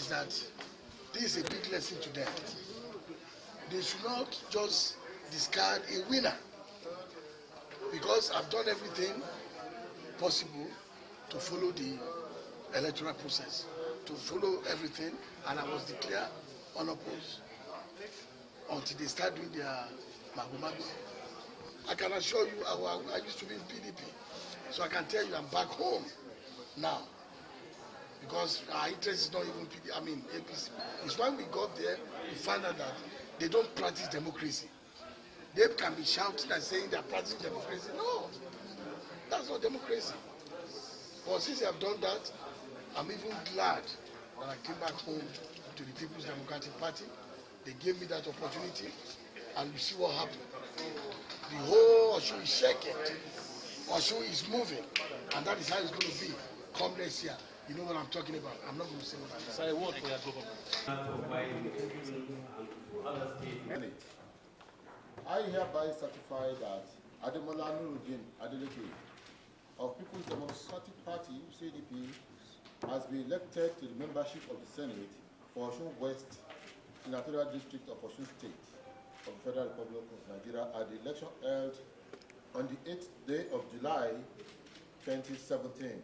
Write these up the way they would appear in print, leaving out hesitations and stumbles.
is that this is a big lesson to them. They should not just discard a winner, because I've done everything possible to follow the electoral process, to follow everything, and I was declared unopposed until they start doing their mago-mago. I can assure you, I used to be in PDP, so I can tell you I'm back home now, because our interest is not even PDP, I mean APC. It's when we got there, we found out that they don't practice democracy. They can be shouting and saying they are practicing democracy. No, that's not democracy. But since they have done that, I'm even glad that I came back home to the People's Democratic Party. They gave me that opportunity, and you see what happened. The whole Osun is shaking. Osun is moving, and that is how it's going to be come next year. You know what I'm talking about. I'm not going to say what I'm saying. Say a word for your government. I hereby certify that Ademola of People's Democratic Party (CDP) has been elected to the membership of the Senate for Osun West Senatorial District of Osun State of the Federal Republic of Nigeria at the election held on the 8th day of July 2017,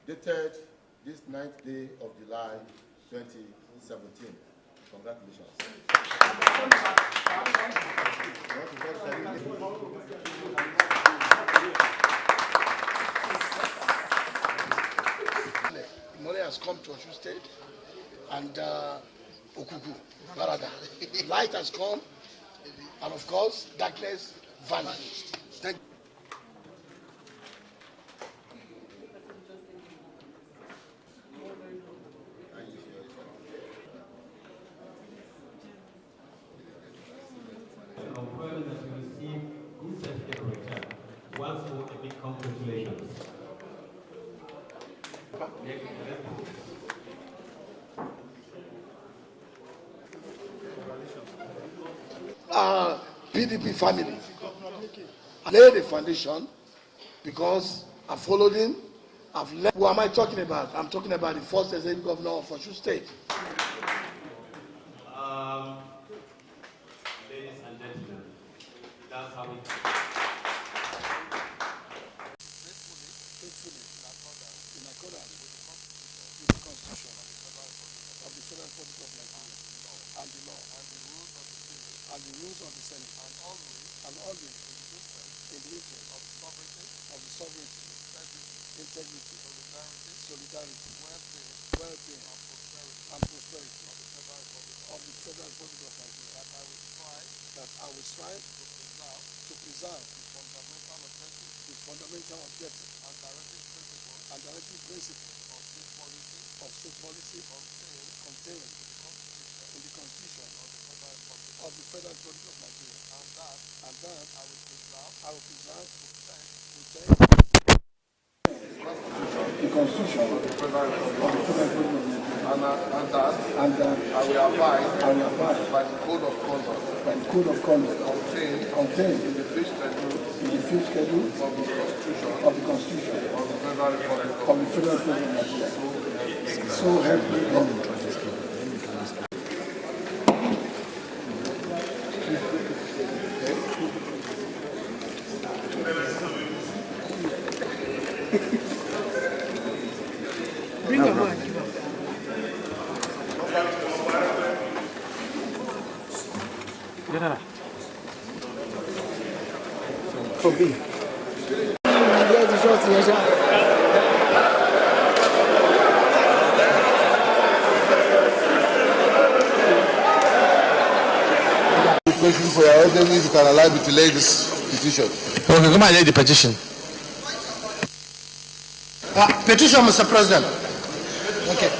dated this 9th day of July 2017. Congratulations. Money has come to Osun State, and Okuku, Barada. Light has come, and of course, darkness vanished. Thank you. Confirm that you receive good certificate of return. Once more, a big congratulations. PDP family. I laid the foundation because I followed him. I've led. Who am I talking about? I'm talking about the first executive governor of Osun State. Ladies and gentlemen, that's how it Faithfully, in accordance with the Constitution of the Federal Republic of Nigeria and the law and the rules of the Senate, and always in the interest of the sovereignty, integrity, solidarity, well-being, and prosperity of the Federal Republic of Nigeria, that I will strive to preserve the fundamental objectives and directive principles of state policy contained in the Constitution of the Federal Republic of Nigeria, and that I will preserve, protect the Constitution of the Federal Republic of Nigeria, and that I will abide by the code of conduct contained in the fifth schedule of the Constitution of the Federal Republic of Nigeria. So help me God. Bring your mic. Kobe. Question for your audience, if you can allow me to lay this petition. Okay, come and lay the petition. Petition, Mr. President. Okay.